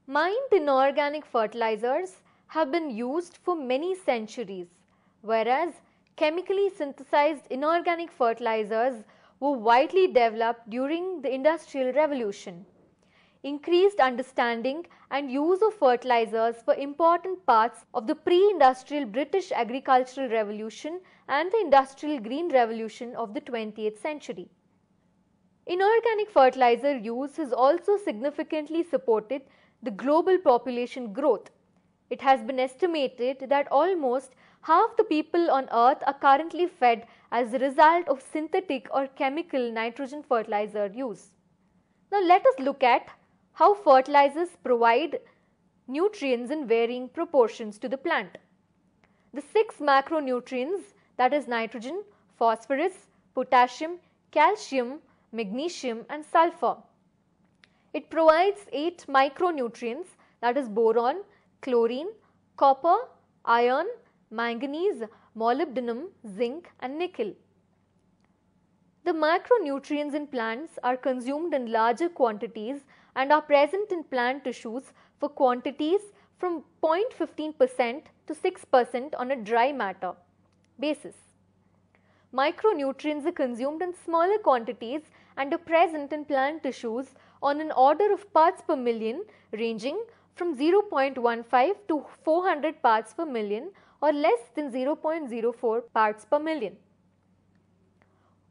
Mined inorganic fertilizers have been used for many centuries, whereas chemically synthesized inorganic fertilizers were widely developed during the Industrial Revolution. Increased understanding and use of fertilizers were important parts of the pre-industrial British agricultural revolution and the industrial green revolution of the 20th century. Inorganic fertilizer use has also significantly supported the global population growth. It has been estimated that almost half the people on earth are currently fed as a result of synthetic or chemical nitrogen fertilizer use. Now let us look at how fertilizers provide nutrients in varying proportions to the plant. The 6 macronutrients, that is nitrogen, phosphorus, potassium, calcium, magnesium and sulfur. It provides 8 micronutrients, that is boron, chlorine, copper, iron, manganese, molybdenum, zinc and nickel. The macronutrients in plants are consumed in larger quantities and are present in plant tissues for quantities from 0.15% to 6% on a dry matter basis. Micronutrients are consumed in smaller quantities and are present in plant tissues on an order of parts per million ranging from 0.15 to 400 parts per million or less than 0.04 parts per million.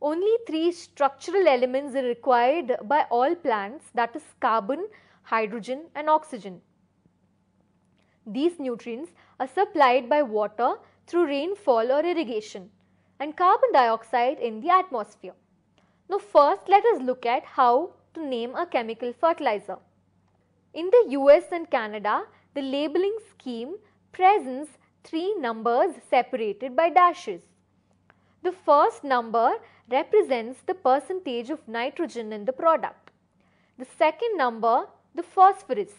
Only 3 structural elements are required by all plants, that is carbon, hydrogen and oxygen. These nutrients are supplied by water through rainfall or irrigation and carbon dioxide in the atmosphere. Now first let us look at how to name a chemical fertilizer. In the US and Canada, the labeling scheme presents 3 numbers separated by dashes. The first number represents the percentage of nitrogen in the product. The second number, the phosphorus,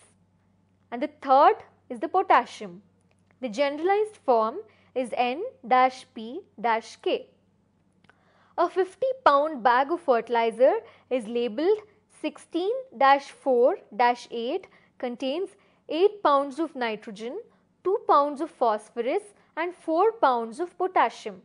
and the third is the potassium. The generalized form is N-P-K. A 50-pound bag of fertilizer is labeled 16-4-8 contains 8 pounds of nitrogen, 2 pounds of phosphorus and 4 pounds of potassium.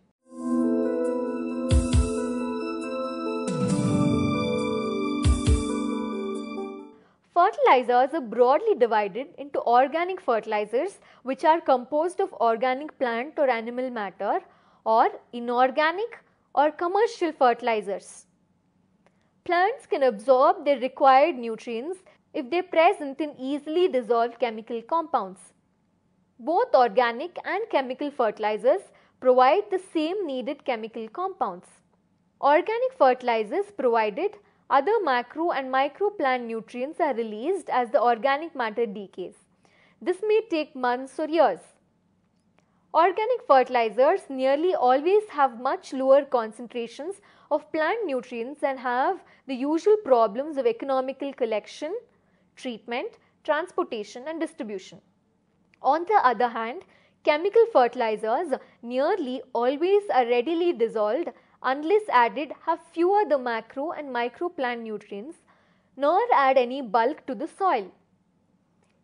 Fertilizers are broadly divided into organic fertilizers, which are composed of organic plant or animal matter, or inorganic or commercial fertilizers. Plants can absorb their required nutrients if they are present in easily dissolved chemical compounds. Both organic and chemical fertilizers provide the same needed chemical compounds. Organic fertilizers provided other macro and micro plant nutrients are released as the organic matter decays. This may take months or years. Organic fertilizers nearly always have much lower concentrations of plant nutrients and have the usual problems of economical collection, treatment, transportation and distribution. On the other hand, chemical fertilizers nearly always are readily dissolved unless added, have fewer the macro and micro plant nutrients, nor add any bulk to the soil.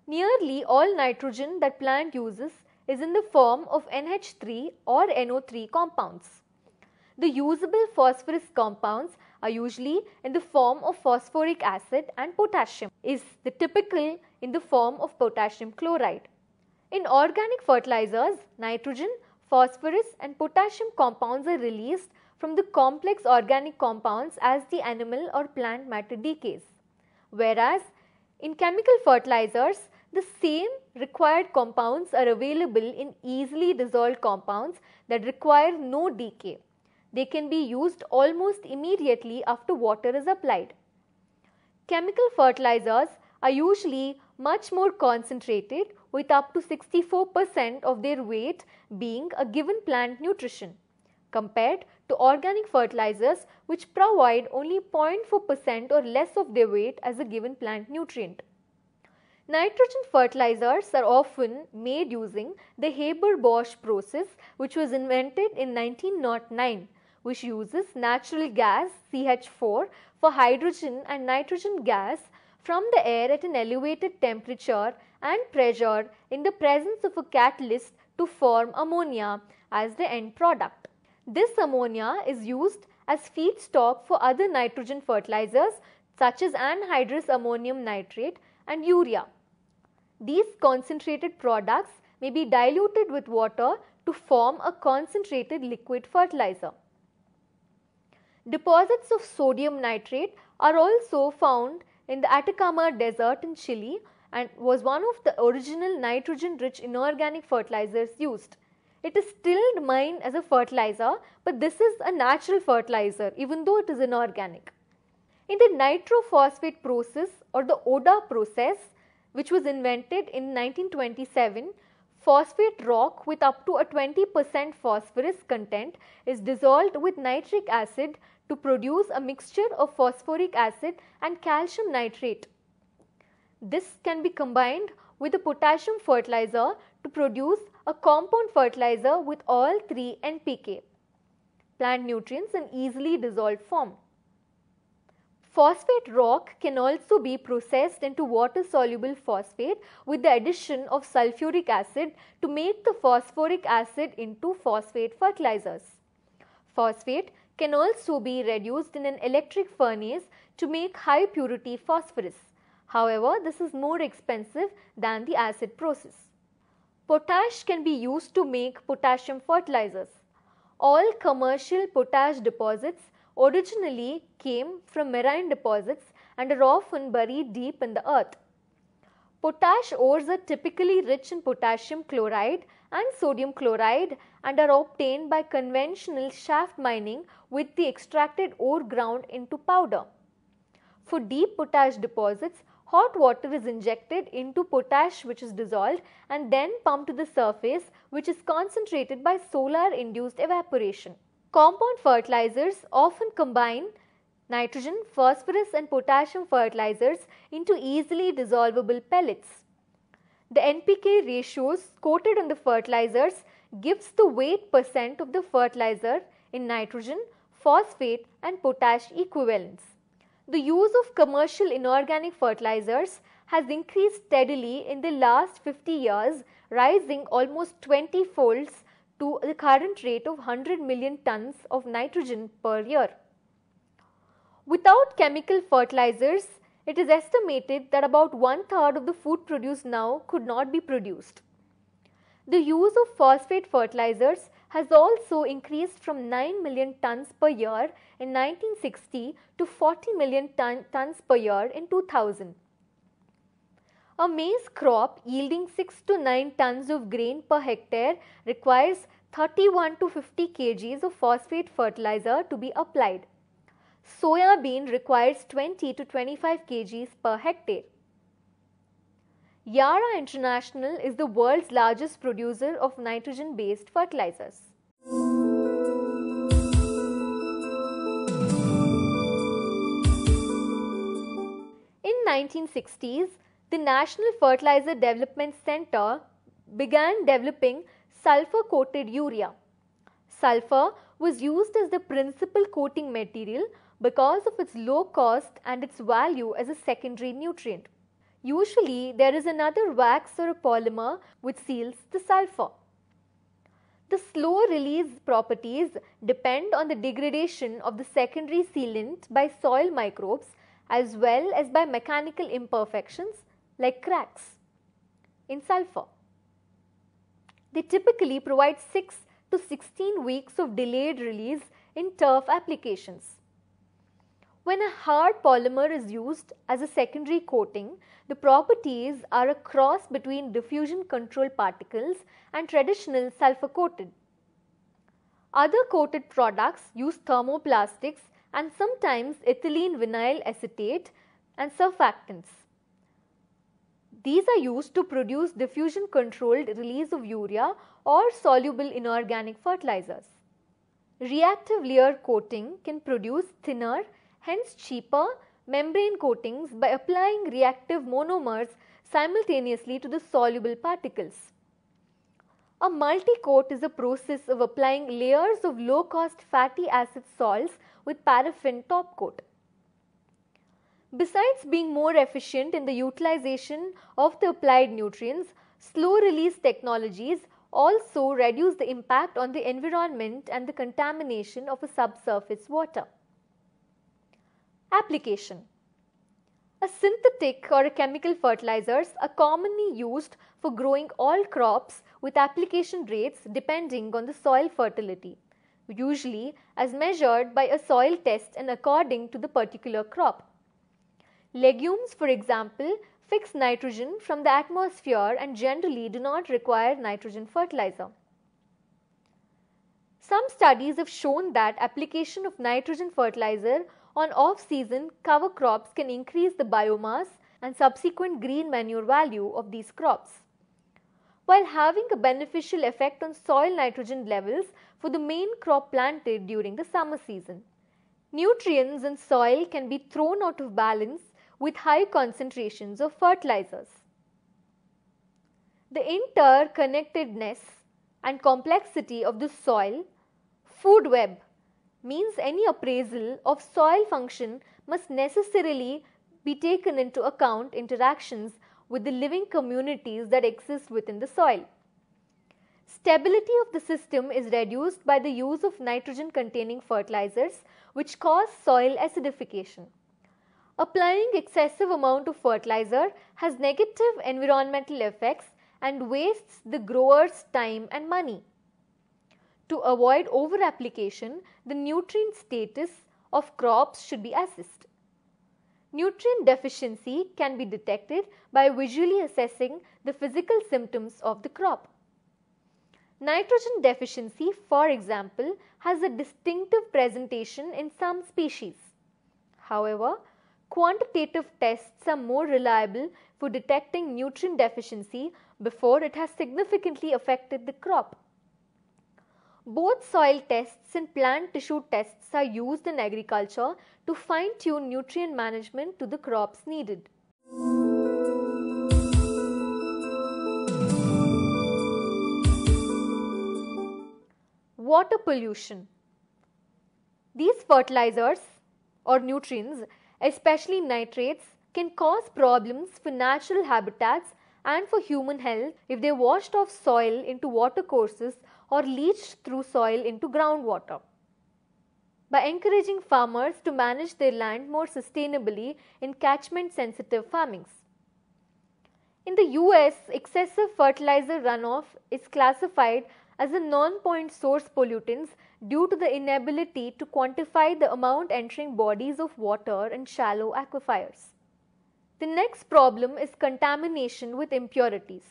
Nearly all nitrogen that plant uses is in the form of NH3 or NO3 compounds. The usable phosphorus compounds are usually in the form of phosphoric acid, and potassium is the typical in the form of potassium chloride. In organic fertilizers, nitrogen, phosphorus and potassium compounds are released from the complex organic compounds as the animal or plant matter decays, whereas in chemical fertilizers, the same required compounds are available in easily dissolved compounds that require no decay. They can be used almost immediately after water is applied. Chemical fertilizers are usually much more concentrated, with up to 64% of their weight being a given plant nutrition, compared to organic fertilizers which provide only 0.4% or less of their weight as a given plant nutrient. Nitrogen fertilizers are often made using the Haber-Bosch process, which was invented in 1909, which uses natural gas CH4 for hydrogen and nitrogen gas from the air at an elevated temperature and pressure in the presence of a catalyst to form ammonia as the end product. This ammonia is used as feedstock for other nitrogen fertilizers such as anhydrous ammonium nitrate and urea. These concentrated products may be diluted with water to form a concentrated liquid fertilizer. Deposits of sodium nitrate are also found in the Atacama Desert in Chile and was one of the original nitrogen-rich inorganic fertilizers used. It is still mined as a fertilizer, but this is a natural fertilizer even though it is inorganic. In the nitrophosphate process or the ODA process, which was invented in 1927, phosphate rock with up to a 20% phosphorus content is dissolved with nitric acid to produce a mixture of phosphoric acid and calcium nitrate. This can be combined with a potassium fertilizer to produce a compound fertilizer with all three NPK, plant nutrients, in easily dissolved form. Phosphate rock can also be processed into water-soluble phosphate with the addition of sulfuric acid to make the phosphoric acid into phosphate fertilizers. Phosphate can also be reduced in an electric furnace to make high purity phosphorus. However, this is more expensive than the acid process. Potash can be used to make potassium fertilizers. All commercial potash deposits originally came from marine deposits and are often buried deep in the earth. Potash ores are typically rich in potassium chloride and sodium chloride and are obtained by conventional shaft mining with the extracted ore ground into powder. For deep potash deposits, hot water is injected into potash which is dissolved and then pumped to the surface, which is concentrated by solar induced evaporation. Compound fertilizers often combine nitrogen, phosphorus and potassium fertilizers into easily dissolvable pellets. The NPK ratios quoted on the fertilizers gives the weight percent of the fertilizer in nitrogen, phosphate and potash equivalents. The use of commercial inorganic fertilizers has increased steadily in the last 50 years, rising almost 20 folds to the current rate of 100 million tons of nitrogen per year. Without chemical fertilizers, it is estimated that about 1/3 of the food produced now could not be produced. The use of phosphate fertilizers has also increased from 9 million tons per year in 1960 to 40 million tons per year in 2000. A maize crop yielding 6 to 9 tons of grain per hectare requires 31 to 50 kg of phosphate fertilizer to be applied. Soya bean requires 20 to 25 kg per hectare. Yara International is the world's largest producer of nitrogen-based fertilizers. In 1960s, the National Fertilizer Development Center began developing sulfur-coated urea. Sulfur was used as the principal coating material because of its low cost and its value as a secondary nutrient. Usually, there is another wax or a polymer which seals the sulfur. The slow release properties depend on the degradation of the secondary sealant by soil microbes as well as by mechanical imperfections like cracks in sulfur. They typically provide 6 to 16 weeks of delayed release in turf applications. When a hard polymer is used as a secondary coating, the properties are a cross between diffusion control particles and traditional sulfur coated. Other coated products use thermoplastics and sometimes ethylene vinyl acetate and surfactants. These are used to produce diffusion controlled release of urea or soluble inorganic fertilizers. Reactive layer coating can produce thinner, hence cheaper, membrane coatings by applying reactive monomers simultaneously to the soluble particles. A multi-coat is a process of applying layers of low-cost fatty acid salts with paraffin top coat. Besides being more efficient in the utilization of the applied nutrients, slow release technologies also reduce the impact on the environment and the contamination of a subsurface water. Application. A synthetic or a chemical fertilizers are commonly used for growing all crops with application rates depending on the soil fertility, usually as measured by a soil test and according to the particular crop. Legumes, for example, fix nitrogen from the atmosphere and generally do not require nitrogen fertilizer. Some studies have shown that application of nitrogen fertilizer on off-season cover crops can increase the biomass and subsequent green manure value of these crops, while having a beneficial effect on soil nitrogen levels for the main crop planted during the summer season. Nutrients in soil can be thrown out of balance with high concentrations of fertilizers. The interconnectedness and complexity of the soil food web means any appraisal of soil function must necessarily be taken into account interactions with the living communities that exist within the soil. Stability of the system is reduced by the use of nitrogen containing fertilizers which cause soil acidification. Applying excessive amount of fertilizer has negative environmental effects and wastes the grower's time and money. To avoid over-application, the nutrient status of crops should be assessed. Nutrient deficiency can be detected by visually assessing the physical symptoms of the crop. Nitrogen deficiency, for example, has a distinctive presentation in some species. However, quantitative tests are more reliable for detecting nutrient deficiency before it has significantly affected the crop. Both soil tests and plant tissue tests are used in agriculture to fine-tune nutrient management to the crops needed. Water pollution. These fertilizers or nutrients, especially nitrates, can cause problems for natural habitats and for human health if they are washed off soil into watercourses or leached through soil into groundwater. By encouraging farmers to manage their land more sustainably in catchment-sensitive farmings. In the US, excessive fertilizer runoff is classified as a non-point source pollutants due to the inability to quantify the amount entering bodies of water in shallow aquifers. The next problem is contamination with impurities.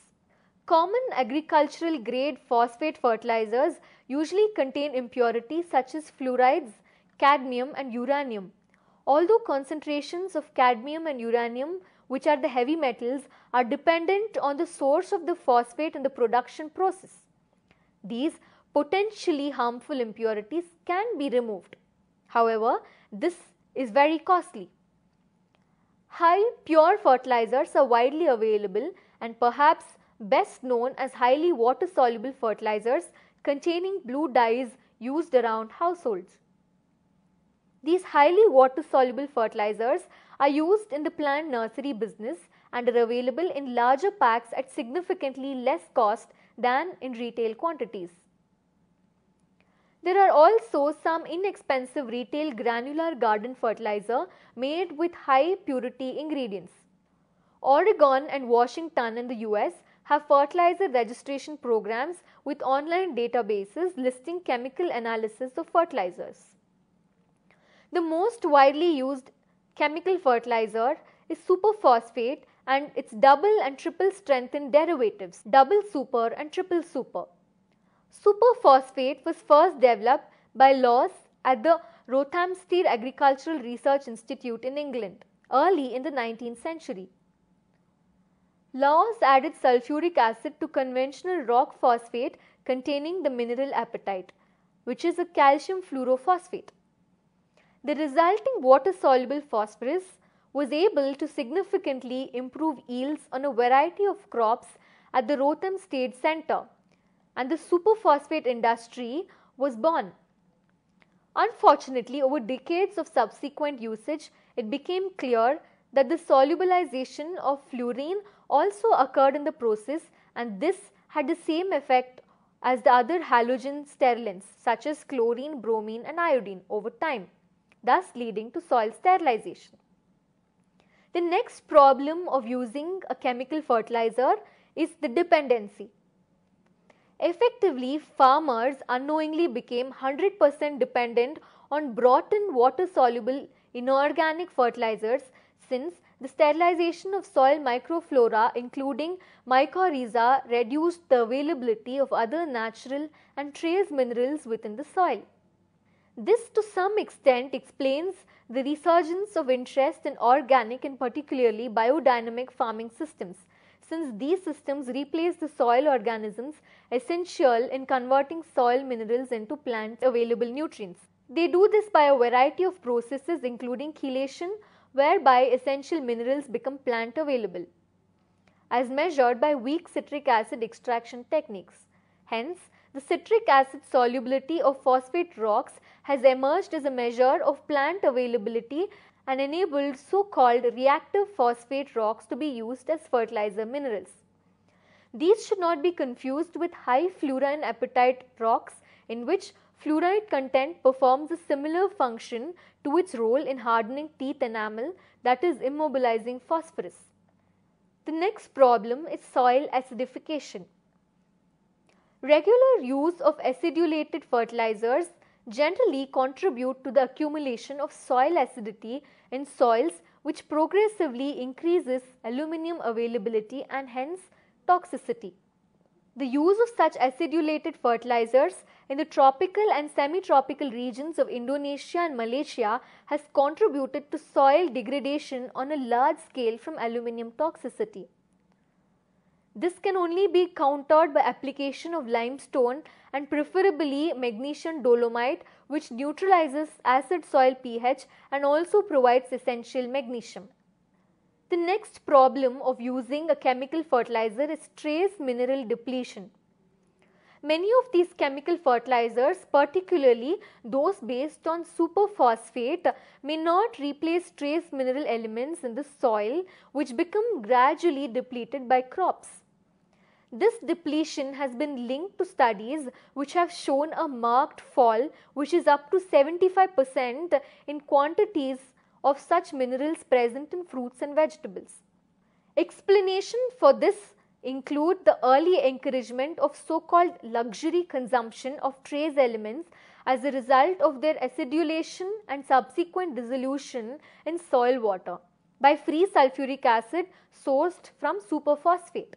Common agricultural grade phosphate fertilizers usually contain impurities such as fluorides, cadmium and uranium. Although concentrations of cadmium and uranium, which are the heavy metals, are dependent on the source of the phosphate in the production process, these potentially harmful impurities can be removed. However, this is very costly. High pure fertilizers are widely available and perhaps best known as highly water soluble fertilizers containing blue dyes used around households. These highly water soluble fertilizers are used in the plant nursery business and are available in larger packs at significantly less cost than in retail quantities. There are also some inexpensive retail granular garden fertilizer made with high purity ingredients. Oregon and Washington in the US have fertilizer registration programs with online databases listing chemical analysis of fertilizers. The most widely used chemical fertilizer is superphosphate and its double and triple strengthened derivatives, double super and triple super. Superphosphate was first developed by Lawes at the Rothamsted Agricultural Research Institute in England early in the 19th century. Lawes added sulfuric acid to conventional rock phosphate containing the mineral apatite, which is a calcium fluorophosphate. The resulting water-soluble phosphorus was able to significantly improve yields on a variety of crops at the Rothamsted Center, and the superphosphate industry was born. Unfortunately, over decades of subsequent usage, it became clear that the solubilization of fluorine also occurred in the process, and this had the same effect as the other halogen sterilants such as chlorine, bromine and iodine over time, thus leading to soil sterilization. The next problem of using a chemical fertilizer is the dependency. Effectively, farmers unknowingly became 100% dependent on brought-in water-soluble inorganic fertilizers, since the sterilization of soil microflora including mycorrhiza reduced the availability of other natural and trace minerals within the soil. This to some extent explains the resurgence of interest in organic and particularly biodynamic farming systems, since these systems replace the soil organisms essential in converting soil minerals into plant available nutrients. They do this by a variety of processes including chelation, whereby essential minerals become plant available, as measured by weak citric acid extraction techniques. Hence, the citric acid solubility of phosphate rocks has emerged as a measure of plant availability and enabled so-called reactive phosphate rocks to be used as fertilizer minerals. These should not be confused with high fluorine apatite rocks, in which fluoride content performs a similar function to its role in hardening teeth enamel, that is, immobilizing phosphorus. The next problem is soil acidification. Regular use of acidulated fertilizers generally contribute to the accumulation of soil acidity in soils, which progressively increases aluminum availability and hence toxicity. The use of such acidulated fertilizers in the tropical and semi-tropical regions of Indonesia and Malaysia has contributed to soil degradation on a large scale from aluminum toxicity. This can only be countered by application of limestone and preferably magnesium dolomite, which neutralizes acid soil pH and also provides essential magnesium. The next problem of using a chemical fertilizer is trace mineral depletion. Many of these chemical fertilizers, particularly those based on superphosphate, may not replace trace mineral elements in the soil, which become gradually depleted by crops. This depletion has been linked to studies which have shown a marked fall, which is up to 75% in quantities of such minerals present in fruits and vegetables. Explanation for this include the early encouragement of so-called luxury consumption of trace elements as a result of their acidulation and subsequent dissolution in soil water by free sulfuric acid sourced from superphosphate.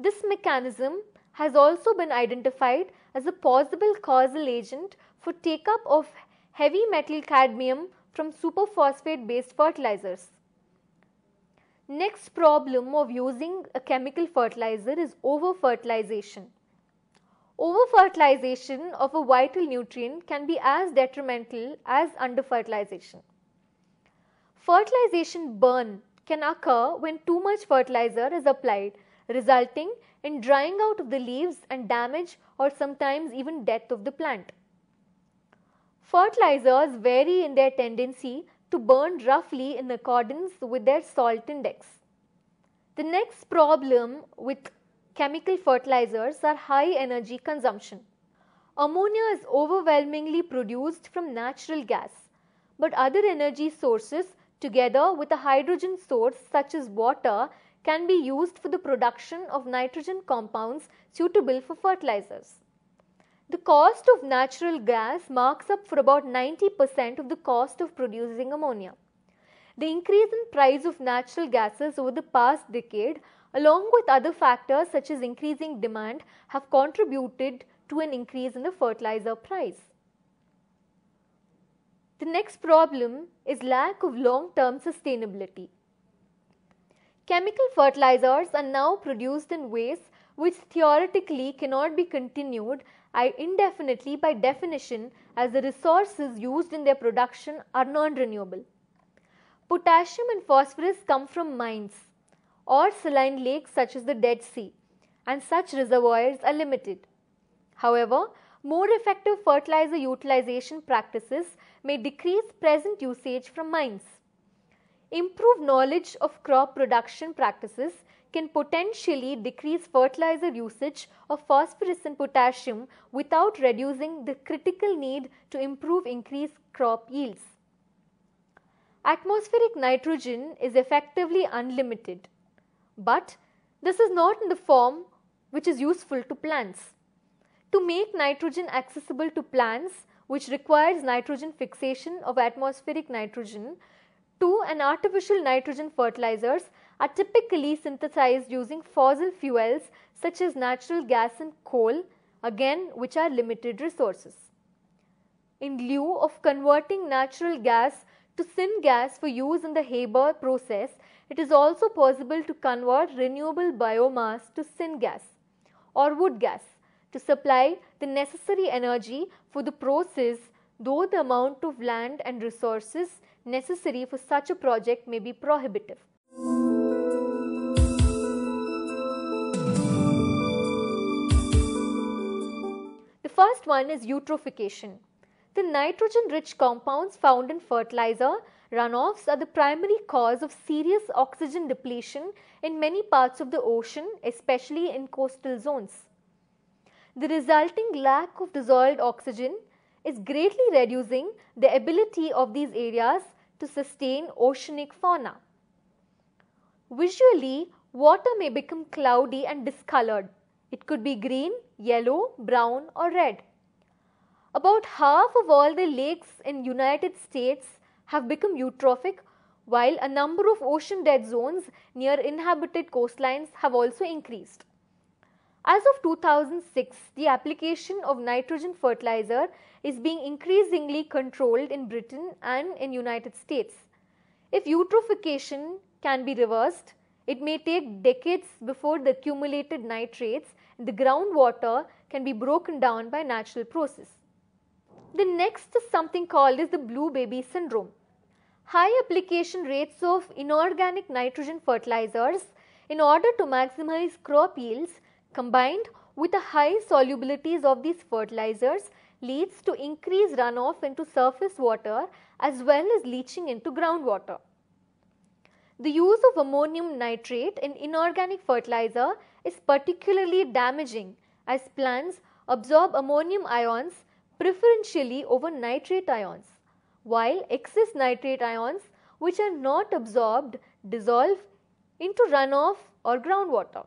This mechanism has also been identified as a possible causal agent for take-up of heavy metal cadmium from superphosphate based fertilizers. Next problem of using a chemical fertilizer is over-fertilization. Over-fertilization of a vital nutrient can be as detrimental as under-fertilization. Fertilization burn can occur when too much fertilizer is applied, resulting in drying out of the leaves and damage or sometimes even death of the plant. Fertilizers vary in their tendency to burn roughly in accordance with their salt index. The next problem with chemical fertilizers are high energy consumption. Ammonia is overwhelmingly produced from natural gas, but other energy sources together with a hydrogen source such as water can be used for the production of nitrogen compounds suitable for fertilizers. The cost of natural gas marks up for about 90% of the cost of producing ammonia. The increase in price of natural gases over the past decade, along with other factors such as increasing demand, have contributed to an increase in the fertilizer price. The next problem is lack of long-term sustainability. Chemical fertilizers are now produced in ways which theoretically cannot be continued indefinitely by definition, as the resources used in their production are non-renewable. Potassium and phosphorus come from mines or saline lakes such as the Dead Sea, and such reservoirs are limited. However, more effective fertilizer utilization practices may decrease present usage from mines. Improved knowledge of crop production practices can potentially decrease fertilizer usage of phosphorus and potassium without reducing the critical need to increase crop yields. Atmospheric nitrogen is effectively unlimited, but this is not in the form which is useful to plants. To make nitrogen accessible to plants, which requires nitrogen fixation of atmospheric nitrogen, 2 and artificial nitrogen fertilizers are typically synthesized using fossil fuels such as natural gas and coal, again which are limited resources. In lieu of converting natural gas to syngas for use in the Haber process, it is also possible to convert renewable biomass to syngas or wood gas to supply the necessary energy for the process, though the amount of land and resources necessary for such a project may be prohibitive. The first one is eutrophication. The nitrogen-rich compounds found in fertilizer runoffs are the primary cause of serious oxygen depletion in many parts of the ocean, especially in coastal zones. The resulting lack of dissolved oxygen is greatly reducing the ability of these areas to sustain oceanic fauna. Visually, water may become cloudy and discolored. It could be green, yellow, brown or red. About half of all the lakes in United States have become eutrophic, while a number of ocean dead zones near inhabited coastlines have also increased. As of 2006, the application of nitrogen fertilizer is being increasingly controlled in Britain and in United States. If eutrophication can be reversed, it may take decades before the accumulated nitrates in the groundwater can be broken down by natural process. The next is something called as the blue baby syndrome. High application rates of inorganic nitrogen fertilizers in order to maximize crop yields combined with the high solubilities of these fertilizers leads to increased runoff into surface water as well as leaching into groundwater. The use of ammonium nitrate in inorganic fertilizer is particularly damaging as plants absorb ammonium ions preferentially over nitrate ions, while excess nitrate ions which are not absorbed dissolve into runoff or groundwater.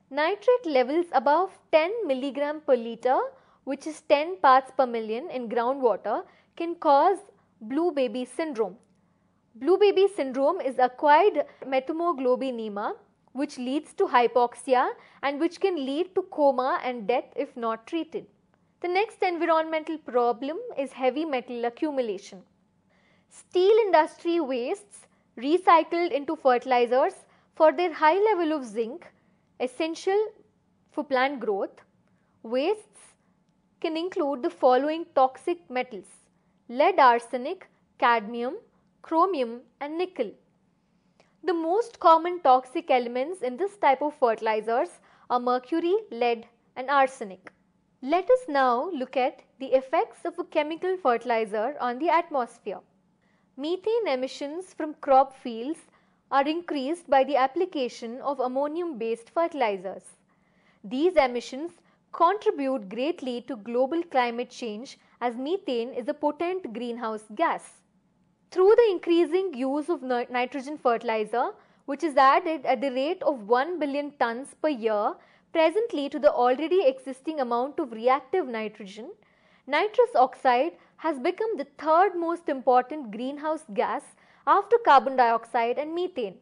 Nitrate levels above 10 mg per liter, which is 10 parts per million in groundwater, can cause blue baby syndrome. Blue baby syndrome is acquired methemoglobinemia, which leads to hypoxia and which can lead to coma and death if not treated. The next environmental problem is heavy metal accumulation. Steel industry wastes recycled into fertilizers for their high level of zinc, essential for plant growth. Wastes can include the following toxic metals: lead arsenic, cadmium, chromium and nickel. The most common toxic elements in this type of fertilizers are mercury, lead and arsenic. Let us now look at the effects of a chemical fertilizer on the atmosphere. Methane emissions from crop fields are increased by the application of ammonium-based fertilizers. These emissions contribute greatly to global climate change as methane is a potent greenhouse gas. Through the increasing use of nitrogen fertilizer, which is added at the rate of 1 billion tons per year presently to the already existing amount of reactive nitrogen, nitrous oxide has become the third most important greenhouse gas after carbon dioxide and methane.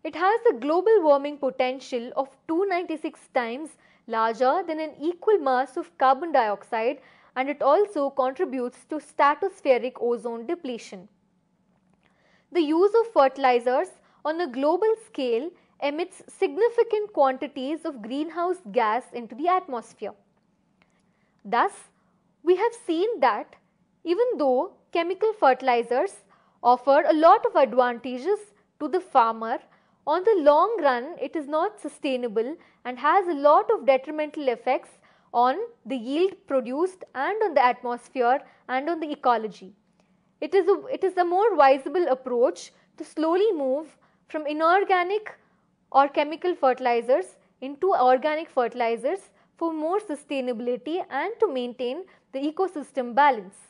It has a global warming potential of 296 times larger than an equal mass of carbon dioxide, and it also contributes to stratospheric ozone depletion. The use of fertilizers on a global scale emits significant quantities of greenhouse gas into the atmosphere. Thus, we have seen that even though chemical fertilizers offer a lot of advantages to the farmer, on the long run it is not sustainable and has a lot of detrimental effects on the yield produced and on the atmosphere and on the ecology. It is a more viable approach to slowly move from inorganic or chemical fertilizers into organic fertilizers for more sustainability and to maintain the ecosystem balance.